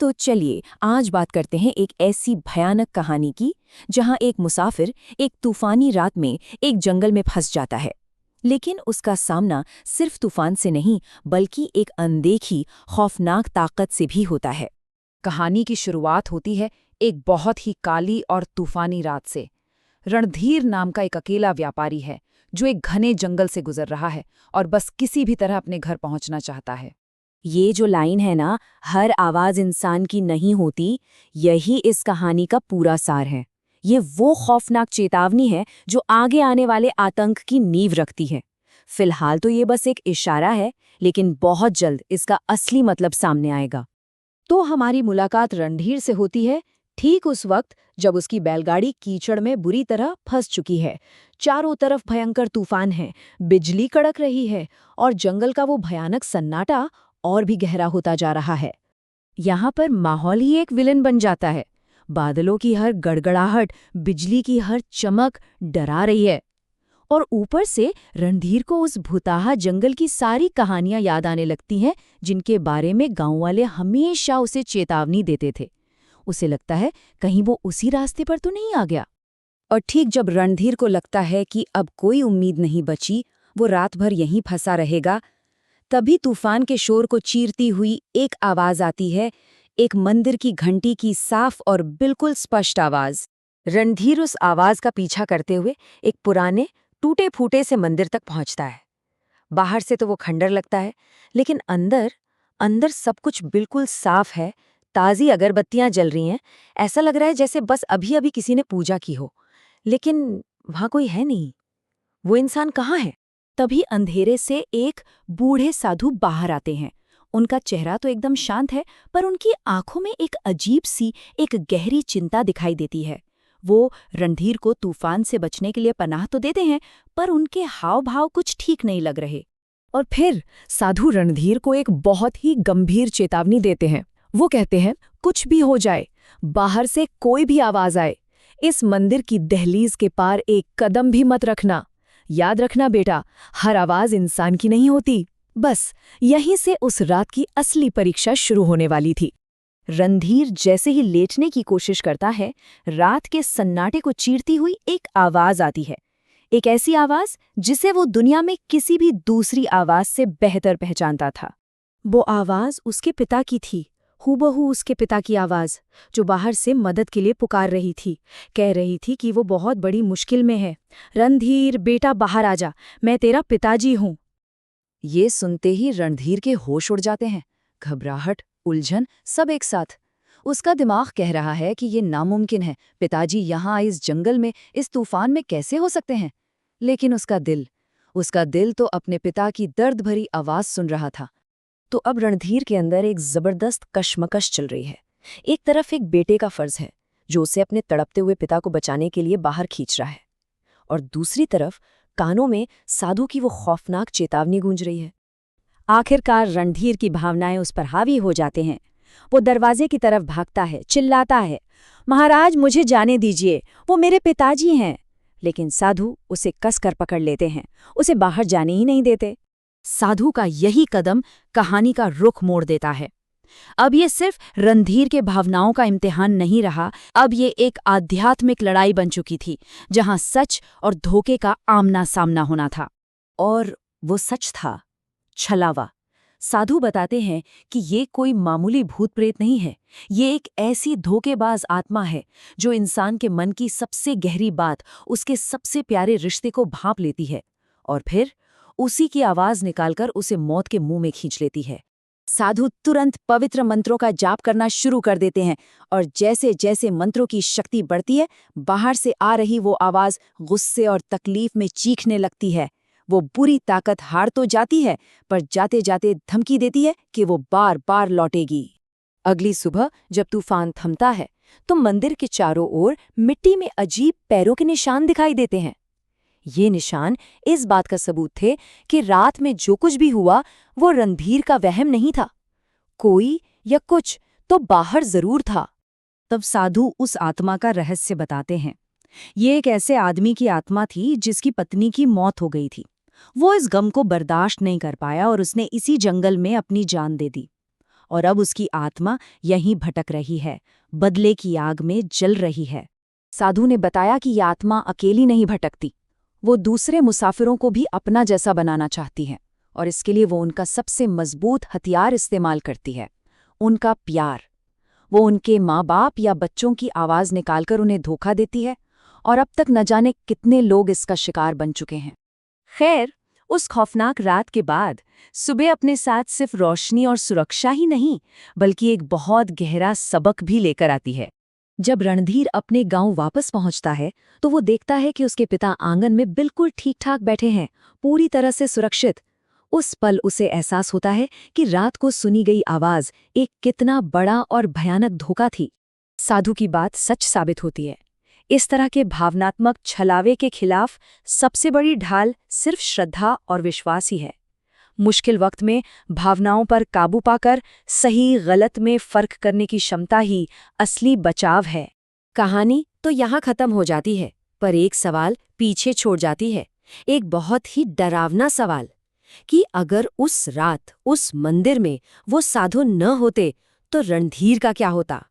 तो चलिए आज बात करते हैं एक ऐसी भयानक कहानी की जहां एक मुसाफिर एक तूफानी रात में एक जंगल में फंस जाता है। लेकिन उसका सामना सिर्फ तूफान से नहीं बल्कि एक अनदेखी खौफनाक ताकत से भी होता है। कहानी की शुरुआत होती है एक बहुत ही काली और तूफानी रात से। रणधीर नाम का एक अकेला व्यापारी है जो एक घने जंगल से गुजर रहा है और बस किसी भी तरह अपने घर पहुंचना चाहता है। ये जो लाइन है ना, हर आवाज इंसान की नहीं होती, यही इस कहानी का पूरा सार है। ये वो खौफनाक चेतावनी है जो आगे आने वाले आतंक की नींव रखती है। फिलहाल तो ये बस एक इशारा है, लेकिन बहुत जल्द इसका असली मतलब सामने आएगा। तो हमारी मुलाकात रणधीर से होती है ठीक उस वक्त जब उसकी बैलगाड़ी कीचड़ में बुरी तरह फंस चुकी है। चारों तरफ भयंकर तूफान है, बिजली कड़क रही है और जंगल का वो भयानक सन्नाटा और भी गहरा होता जा रहा है। यहाँ पर माहौल ही एक विलन बन जाता है। बादलों की हर गड़गड़ाहट, बिजली की हर चमक डरा रही है। और ऊपर से रणधीर को उस भुताहा जंगल की सारी कहानियां याद आने लगती हैं जिनके बारे में गांव वाले हमेशा उसे चेतावनी देते थे। उसे लगता है कहीं वो उसी रास्ते पर तो नहीं आ गया। और ठीक जब रणधीर को लगता है कि अब कोई उम्मीद नहीं बची, वो रात भर यहीं फंसा रहेगा, तभी तूफान के शोर को चीरती हुई एक आवाज आती है, एक मंदिर की घंटी की साफ और बिल्कुल स्पष्ट आवाज। रणधीर उस आवाज का पीछा करते हुए एक पुराने टूटे फूटे से मंदिर तक पहुंचता है। बाहर से तो वो खंडर लगता है, लेकिन अंदर अंदर सब कुछ बिल्कुल साफ है। ताज़ी अगरबत्तियां जल रही हैं। ऐसा लग रहा है जैसे बस अभी अभी किसी ने पूजा की हो। लेकिन वहां कोई है नहीं। वो इंसान कहाँ है? तभी अंधेरे से एक बूढ़े साधु बाहर आते हैं। उनका चेहरा तो एकदम शांत है, पर उनकी आंखों में एक अजीब सी, एक गहरी चिंता दिखाई देती है। वो रणधीर को तूफान से बचने के लिए पनाह तो देते हैं, पर उनके हाव भाव कुछ ठीक नहीं लग रहे। और फिर साधु रणधीर को एक बहुत ही गंभीर चेतावनी देते हैं। वो कहते हैं, कुछ भी हो जाए, बाहर से कोई भी आवाज आए, इस मंदिर की दहलीज के पार एक कदम भी मत रखना। याद रखना बेटा, हर आवाज इंसान की नहीं होती। बस यहीं से उस रात की असली परीक्षा शुरू होने वाली थी। रणधीर जैसे ही लेटने की कोशिश करता है, रात के सन्नाटे को चीरती हुई एक आवाज आती है। एक ऐसी आवाज जिसे वो दुनिया में किसी भी दूसरी आवाज से बेहतर पहचानता था। वो आवाज उसके पिता की थी, हूबहू उसके पिता की आवाज, जो बाहर से मदद के लिए पुकार रही थी। कह रही थी कि वो बहुत बड़ी मुश्किल में है। रणधीर बेटा, बाहर आ जा, मैं तेरा पिताजी हूँ। ये सुनते ही रणधीर के होश उड़ जाते हैं। घबराहट, उलझन, सब एक साथ। उसका दिमाग कह रहा है कि ये नामुमकिन है। पिताजी यहाँ इस जंगल में, इस तूफान में कैसे हो सकते हैं? लेकिन उसका दिल तो अपने पिता की दर्द भरी आवाज सुन रहा था। तो अब रणधीर के अंदर एक जबरदस्त कश्मकश चल रही है। एक तरफ एक बेटे का फर्ज है जो उसे अपने तड़पते हुए पिता को बचाने के लिए बाहर खींच रहा है, और दूसरी तरफ कानों में साधु की वो खौफनाक चेतावनी गूंज रही है। आखिरकार रणधीर की भावनाएं उस पर हावी हो जाते हैं। वो दरवाजे की तरफ भागता है, चिल्लाता है, महाराज मुझे जाने दीजिए, वो मेरे पिताजी हैं। लेकिन साधु उसे कसकर पकड़ लेते हैं, उसे बाहर जाने ही नहीं देते। साधु का यही कदम कहानी का रुख मोड़ देता है। अब ये सिर्फ रणधीर के भावनाओं का इम्तिहान नहीं रहा, अब ये एक आध्यात्मिक लड़ाई बन चुकी थी, जहां सच और धोखे का आमना सामना होना था। और वो सच था, छलावा। साधु बताते हैं कि ये कोई मामूली भूत प्रेत नहीं है, ये एक ऐसी धोखेबाज आत्मा है जो इंसान के मन की सबसे गहरी बात, उसके सबसे प्यारे रिश्ते को भांप लेती है और फिर उसी की आवाज निकालकर उसे मौत के मुंह में खींच लेती है। साधु तुरंत पवित्र मंत्रों का जाप करना शुरू कर देते हैं, और जैसे जैसे मंत्रों की शक्ति बढ़ती है, बाहर से आ रही वो आवाज गुस्से और तकलीफ में चीखने लगती है। वो बुरी ताकत हार तो जाती है, पर जाते जाते धमकी देती है कि वो बार बार लौटेगी। अगली सुबह जब तूफान थमता है, तो मंदिर के चारों ओर मिट्टी में अजीब पैरों के निशान दिखाई देते हैं। ये निशान इस बात का सबूत थे कि रात में जो कुछ भी हुआ वो रणधीर का वहम नहीं था। कोई या कुछ तो बाहर जरूर था। तब साधु उस आत्मा का रहस्य बताते हैं। ये एक ऐसे आदमी की आत्मा थी जिसकी पत्नी की मौत हो गई थी। वो इस गम को बर्दाश्त नहीं कर पाया और उसने इसी जंगल में अपनी जान दे दी। और अब उसकी आत्मा यहीं भटक रही है, बदले की आग में जल रही है। साधु ने बताया कि यह आत्मा अकेली नहीं भटकती, वो दूसरे मुसाफिरों को भी अपना जैसा बनाना चाहती है, और इसके लिए वो उनका सबसे मजबूत हथियार इस्तेमाल करती है, उनका प्यार। वो उनके माँ बाप या बच्चों की आवाज़ निकालकर उन्हें धोखा देती है, और अब तक न जाने कितने लोग इसका शिकार बन चुके हैं। खैर, उस खौफनाक रात के बाद सुबह अपने साथ सिर्फ रोशनी और सुरक्षा ही नहीं, बल्कि एक बहुत गहरा सबक भी लेकर आती है। जब रणधीर अपने गांव वापस पहुंचता है तो वो देखता है कि उसके पिता आंगन में बिल्कुल ठीक-ठाक बैठे हैं, पूरी तरह से सुरक्षित। उस पल उसे एहसास होता है कि रात को सुनी गई आवाज एक कितना बड़ा और भयानक धोखा थी। साधु की बात सच साबित होती है। इस तरह के भावनात्मक छलावे के खिलाफ सबसे बड़ी ढाल सिर्फ श्रद्धा और विश्वास ही है। मुश्किल वक्त में भावनाओं पर काबू पाकर सही गलत में फर्क करने की क्षमता ही असली बचाव है। कहानी तो यहाँ खत्म हो जाती है, पर एक सवाल पीछे छोड़ जाती है, एक बहुत ही डरावना सवाल कि अगर उस रात उस मंदिर में वो साधु न होते तो रणधीर का क्या होता।